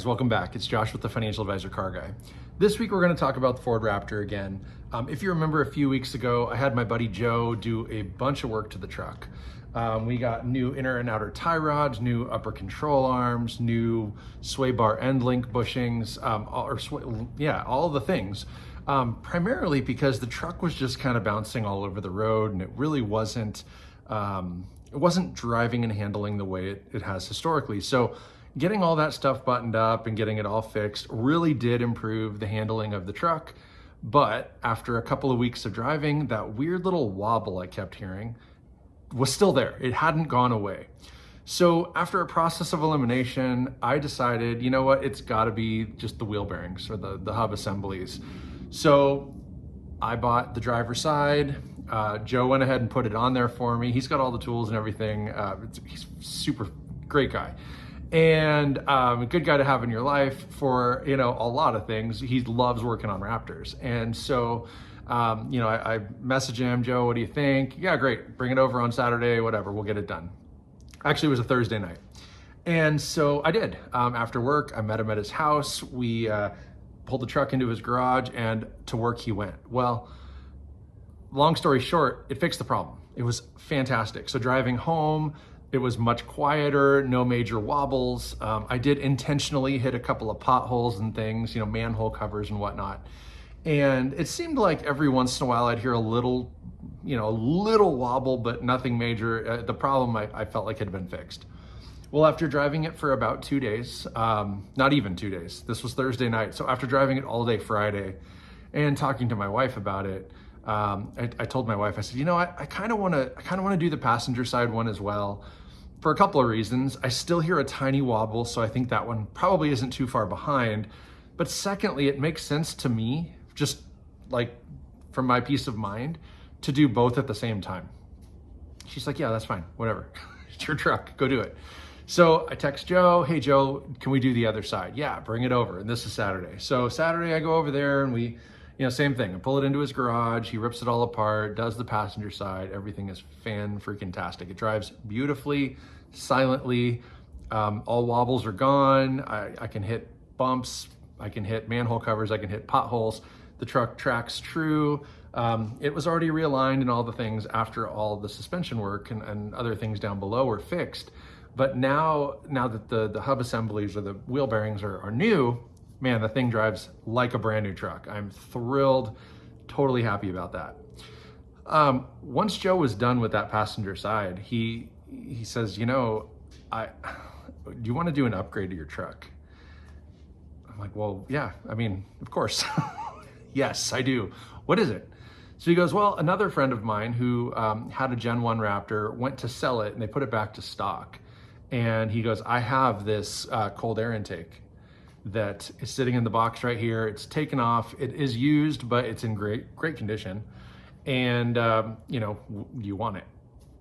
guys, welcome back. It's Josh with the Financial Advisor Car Guy. This week we're going to talk about the Ford Raptor again. If you remember a few weeks ago, I had my buddy Joe do a bunch of work to the truck. We got new inner and outer tie rods, new upper control arms, new sway bar end link bushings, all the things. Primarily because the truck was just kind of bouncing all over the road, and it really wasn't driving and handling the way it has historically. So getting all that stuff buttoned up and getting it all fixed really did improve the handling of the truck. But after a couple of weeks of driving, that weird little wobble I kept hearing was still there. It hadn't gone away. So after a process of elimination, I decided, you know what, it's gotta be just the wheel bearings or the hub assemblies. So I bought the driver's side. Joe went ahead and put it on there for me. He's got all the tools and everything. He's super great guy. And a good guy to have in your life for, a lot of things. He loves working on Raptors. And so, I message him, Joe, what do you think? Yeah, great. Bring it over on Saturday, whatever, we'll get it done. Actually, it was a Thursday night. And so I did. After work, I met him at his house. We pulled the truck into his garage, and to work he went. Well, long story short, it fixed the problem. It was fantastic. So driving home, it was much quieter, no major wobbles. I did intentionally hit a couple of potholes and things, manhole covers and whatnot. And it seemed like every once in a while I'd hear a little wobble, but nothing major. The problem I felt like had been fixed. Well, after driving it for about 2 days, not even 2 days, this was Thursday night. So after driving it all day Friday and talking to my wife about it, I told my wife, I said, I kind of want to do the passenger side one as well for a couple of reasons. I still hear a tiny wobble, so I think that one probably isn't too far behind. But secondly, it makes sense to me, just like from my peace of mind, to do both at the same time. She's like, yeah, that's fine, whatever. It's your truck, go do it. So I text Joe, hey Joe, can we do the other side? Yeah, bring it over. And this is Saturday. So Saturday I go over there and we, same thing. I pull it into his garage. He rips it all apart, does the passenger side. Everything is fan-freaking-tastic. It drives beautifully, silently. All wobbles are gone. I can hit bumps. I can hit manhole covers. I can hit potholes. The truck tracks true. It was already realigned and all the things after all the suspension work and other things down below were fixed. But now that the hub assemblies or the wheel bearings are new, man, the thing drives like a brand new truck. I'm thrilled, totally happy about that. Once Joe was done with that passenger side, he says, do you want to do an upgrade to your truck? I'm like, well, yeah, of course. Yes, I do. What is it? So he goes, well, another friend of mine who had a Gen 1 Raptor went to sell it and they put it back to stock. And he goes, I have this cold air intake that is sitting in the box right here. It's taken off. It is used, but it's in great condition. And, you want it?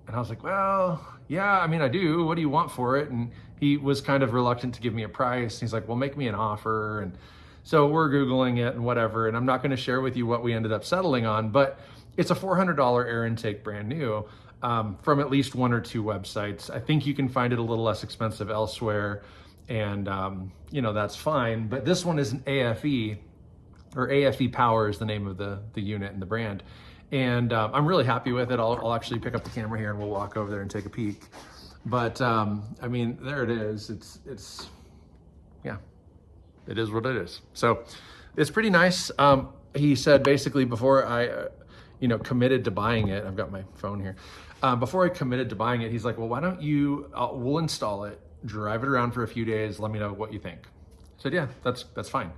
And I was like, well, yeah, I do. What do you want for it? And he was kind of reluctant to give me a price. He's like, well, make me an offer. And so we're Googling it and whatever. And I'm not going to share with you what we ended up settling on, but it's a $400 air intake brand new from at least one or two websites. I think you can find it a little less expensive elsewhere. And, that's fine. But this one is an AFE, or AFE Power is the name of the unit and the brand. And I'm really happy with it. I'll actually pick up the camera here and we'll walk over there and take a peek. But, there it is. It's it is what it is. So it's pretty nice. He said basically before I, committed to buying it, I've got my phone here. Before I committed to buying it, he's like, well, why don't we'll install it, drive it around for a few days, let me know what you think. I said, yeah, that's fine.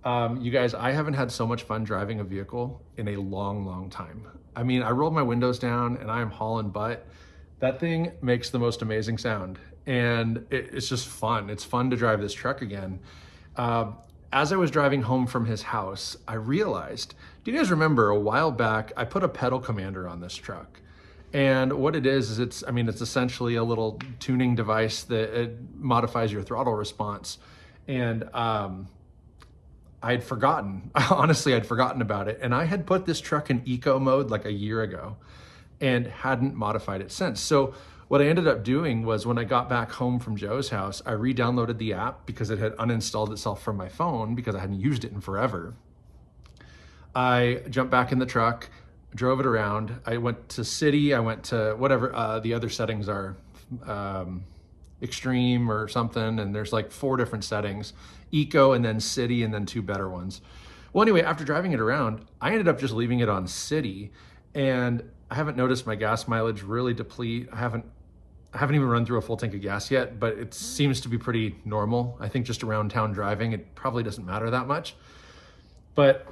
You guys, I haven't had so much fun driving a vehicle in a long time. I rolled my windows down and I am hauling butt. That thing makes the most amazing sound. And it's just fun. It's fun to drive this truck again. As I was driving home from his house, I realized, do you guys remember a while back, I put a pedal commander on this truck. And what it is it's essentially a little tuning device that it modifies your throttle response. And I'd forgotten, honestly, I'd forgotten about it. And I had put this truck in eco mode like a year ago and hadn't modified it since. So what I ended up doing was when I got back home from Joe's house, I re-downloaded the app because it had uninstalled itself from my phone because I hadn't used it in forever. I jumped back in the truck, drove it around. I went to city, I went to whatever the other settings are, extreme or something, and there's like 4 different settings, eco and then city and then 2 better ones. Well, anyway, after driving it around, I ended up just leaving it on city, and I haven't noticed my gas mileage really deplete. I haven't even run through a full tank of gas yet, but it seems to be pretty normal. I think just around town driving, it probably doesn't matter that much. But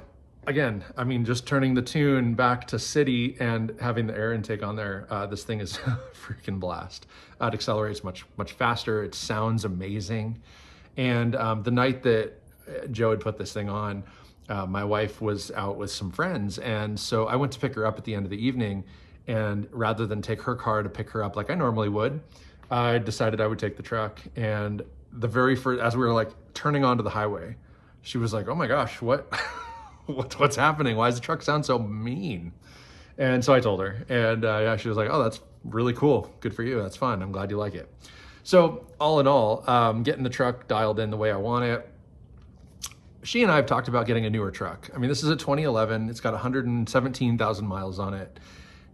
again, I mean, just turning the tune back to city and having the air intake on there, this thing is a freaking blast. It accelerates much faster. It sounds amazing. And the night that Joe had put this thing on, my wife was out with some friends. And so I went to pick her up at the end of the evening. And rather than take her car to pick her up like I normally would, I decided I would take the truck. And the very first, as we were like turning onto the highway, she was like, "Oh my gosh, what's happening? Why does the truck sound so mean?" And so I told her, and yeah, she was like, "Oh, that's really cool. Good for you. That's fun. I'm glad you like it." So all in all, getting the truck dialed in the way I want it. She and I have talked about getting a newer truck. I mean, this is a 2011. It's got 117,000 miles on it.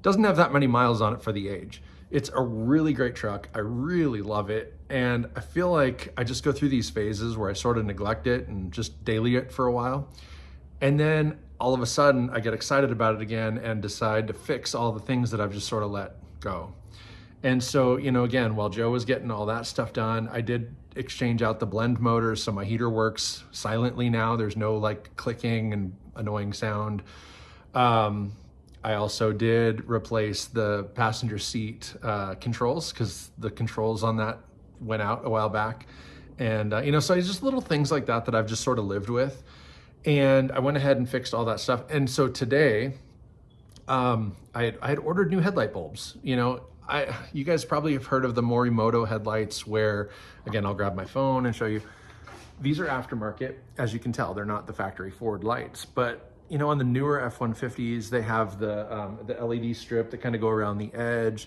Doesn't have that many miles on it for the age. It's a really great truck. I really love it. And I feel like I just go through these phases where I sort of neglect it and just daily it for a while. And then all of a sudden I get excited about it again and decide to fix all the things that I've just sort of let go. And so, you know, again, while Joe was getting all that stuff done, I did exchange out the blend motor. So my heater works silently now. There's no like clicking and annoying sound. I also did replace the passenger seat controls because the controls on that went out a while back. And, you know, so it's just little things like that that I've just sort of lived with. And I went ahead and fixed all that stuff. And so today, I had ordered new headlight bulbs. You know, you guys probably have heard of the Morimoto headlights where, again, I'll grab my phone and show you. These are aftermarket. As you can tell, they're not the factory Ford lights, but you know, on the newer F-150s, they have the LED strip that kind of go around the edge,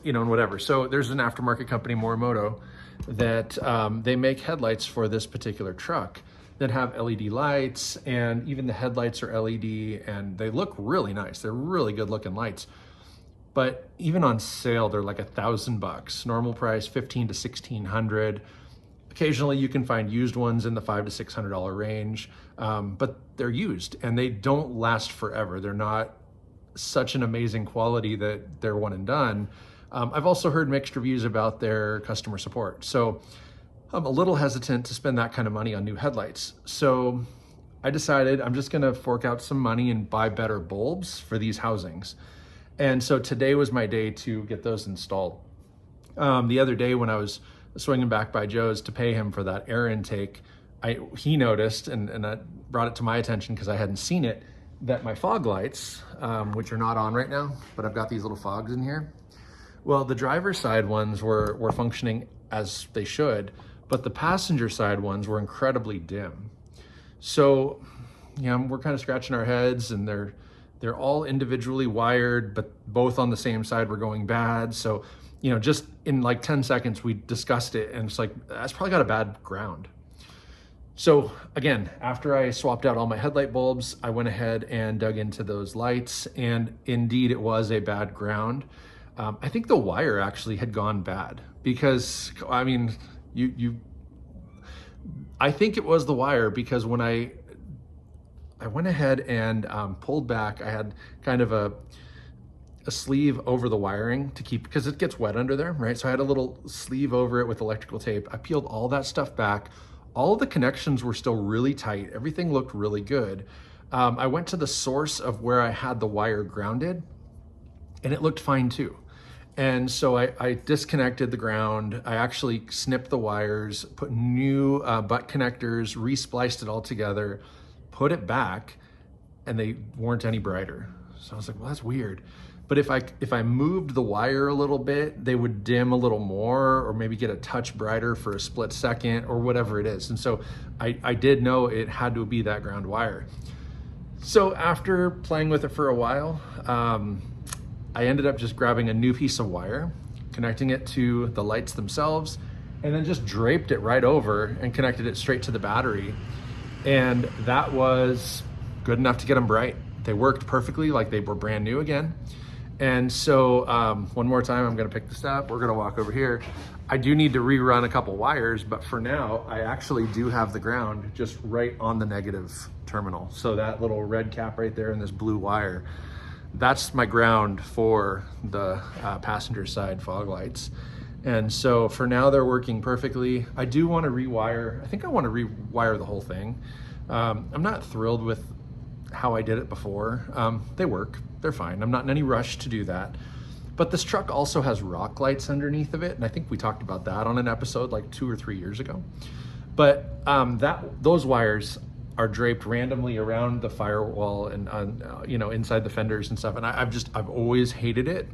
you know, and whatever. So there's an aftermarket company, Morimoto, that they make headlights for this particular truck that have LED lights, and even the headlights are LED, and they look really nice. They're really good looking lights. But even on sale, they're like $1,000. Normal price, $1,500 to $1,600. Occasionally you can find used ones in the $500 to $600 range, but they're used and they don't last forever. They're not such an amazing quality that they're one and done. I've also heard mixed reviews about their customer support. So I'm a little hesitant to spend that kind of money on new headlights. So I decided I'm just gonna fork out some money and buy better bulbs for these housings. And so today was my day to get those installed. The other day when I was swinging back by Joe's to pay him for that air intake, he noticed, and that brought it to my attention because I hadn't seen it, that my fog lights, which are not on right now, but I've got these little fogs in here. Well, the driver's side ones were functioning as they should, but the passenger side ones were incredibly dim. So, you know, we're kind of scratching our heads, and they're all individually wired, but both on the same side were going bad. So, you know, just in like 10 seconds, we discussed it, and it's like, that's probably got a bad ground. So again, after I swapped out all my headlight bulbs, I went ahead and dug into those lights, and indeed it was a bad ground. I think the wire actually had gone bad because, I mean, I think it was the wire because when I went ahead and pulled back, I had kind of a sleeve over the wiring to keep, because it gets wet under there, right? So I had a little sleeve over it with electrical tape. I peeled all that stuff back. All of the connections were still really tight. Everything looked really good. I went to the source of where I had the wire grounded, and it looked fine too. And so I disconnected the ground. I actually snipped the wires, put new butt connectors, re-spliced it all together, put it back, and they weren't any brighter. So I was like, well, that's weird. But if I moved the wire a little bit, they would dim a little more, or maybe get a touch brighter for a split second, or whatever it is. And so I did know it had to be that ground wire. So after playing with it for a while, I ended up just grabbing a new piece of wire, connecting it to the lights themselves, and then just draped it right over and connected it straight to the battery. And that was good enough to get them bright. They worked perfectly, like they were brand new again. And so one more time, I'm gonna pick this up. We're gonna walk over here. I do need to rerun a couple wires, but for now, I actually do have the ground just right on the negative terminal. So that little red cap right there and this blue wire, that's my ground for the passenger side fog lights. And so for now, they're working perfectly. I do want to rewire. I think I want to rewire the whole thing. I'm not thrilled with how I did it before. They work, they're fine. I'm not in any rush to do that. But this truck also has rock lights underneath of it. And I think we talked about that on an episode like 2 or 3 years ago. But those wires are draped randomly around the firewall and inside the fenders and stuff. And I've always hated it.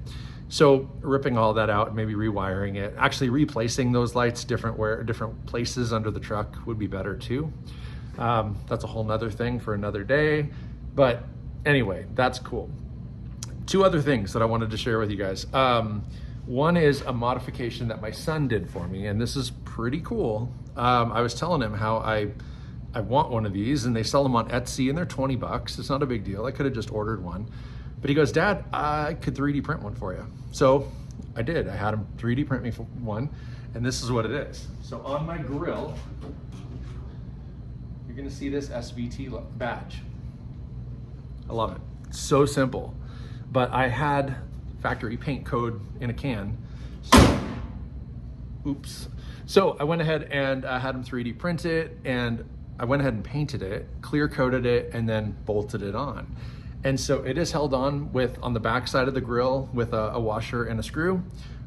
So ripping all that out, maybe rewiring it, actually replacing those lights different places under the truck would be better too. That's a whole nother thing for another day. But anyway, that's cool. 2 other things that I wanted to share with you guys. One is a modification that my son did for me, and this is pretty cool. I was telling him how I want one of these, and they sell them on Etsy, and they're 20 bucks. It's not a big deal. I could have just ordered one. But he goes, Dad, I could 3D print one for you. So I did. I had him 3D print me one, and this is what it is. So on my grill, you're gonna see this SVT badge. I love it. So simple. But I had factory paint code in a can. So, oops. So I went ahead and had him 3D print it, and I went ahead and painted it, clear coated it, and then bolted it on. And so it is held on the back side of the grill with a washer and a screw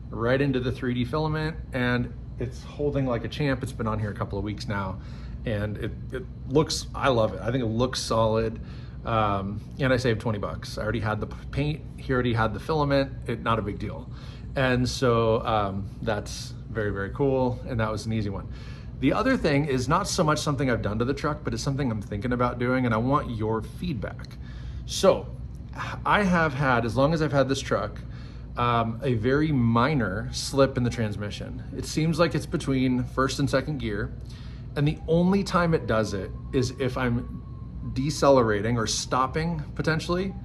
right into the 3D filament, and it's holding like a champ. It's been on here a couple of weeks now, and it looks, I love it. I think it looks solid. And I saved 20 bucks. I already had the paint, he already had the filament, not a big deal. And so that's very, very cool. And that was an easy one. The other thing is not so much something I've done to the truck, but it's something I'm thinking about doing, and I want your feedback. So I have had, as long as I've had this truck, a very minor slip in the transmission. It seems like it's between first and second gear. And the only time it does it is if I'm decelerating or stopping potentially.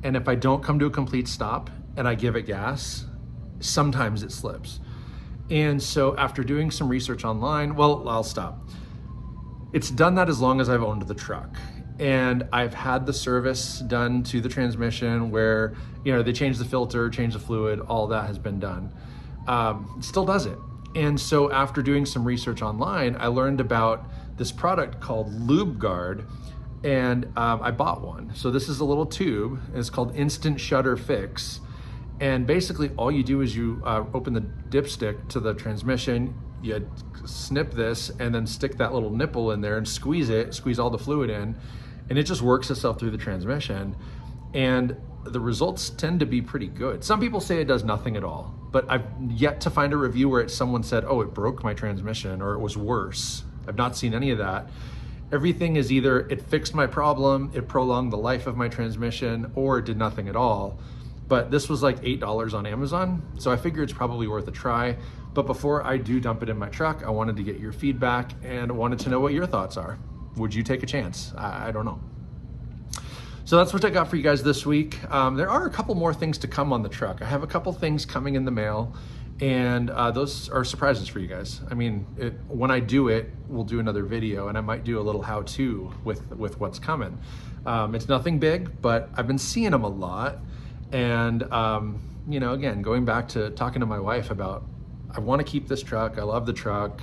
And if I don't come to a complete stop and I give it gas, sometimes it slips. And so after doing some research online, well, I'll stop. It's done that as long as I've owned the truck. And I've had the service done to the transmission where, they change the filter, change the fluid, all that has been done. It still does it. And so after doing some research online, I learned about this product called Lube Guard, and I bought one. So this is a little tube, and it's called Instant Shutter Fix. And basically all you do is you open the dipstick to the transmission, you snip this, and then stick that little nipple in there and squeeze all the fluid in, and it just works itself through the transmission. And the results tend to be pretty good. Some people say it does nothing at all, but I've yet to find a review where someone said, oh, it broke my transmission or it was worse. I've not seen any of that. Everything is either it fixed my problem, it prolonged the life of my transmission, or it did nothing at all. But this was like $8 on Amazon, so I figure it's probably worth a try. But before I do dump it in my truck, I wanted to get your feedback and wanted to know what your thoughts are. Would you take a chance? I don't know. So that's what I got for you guys this week. There are a couple more things to come on the truck. I have a couple things coming in the mail, and those are surprises for you guys. I mean, when I do it, we'll do another video, and I might do a little how-to with what's coming. It's nothing big, but I've been seeing them a lot. And, again, going back to talking to my wife about, I want to keep this truck. I love the truck.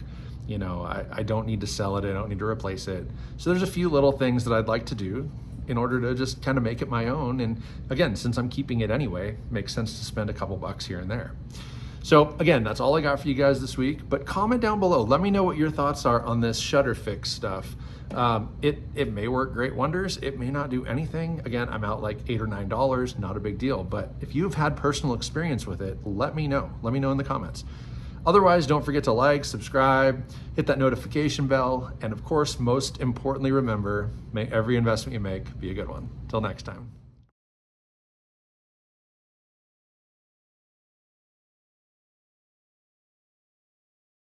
I don't need to sell it. I don't need to replace it. So there's a few little things that I'd like to do in order to just kind of make it my own. And again, since I'm keeping it anyway, makes sense to spend a couple bucks here and there. So again, that's all I got for you guys this week, but comment down below. Let me know what your thoughts are on this shutter fix stuff. It may work great wonders. It may not do anything. Again, I'm out like $8 or $9, not a big deal. But if you've had personal experience with it, let me know. Let me know in the comments. Otherwise, don't forget to like, subscribe, hit that notification bell, and of course, most importantly, remember, may every investment you make be a good one. Till next time.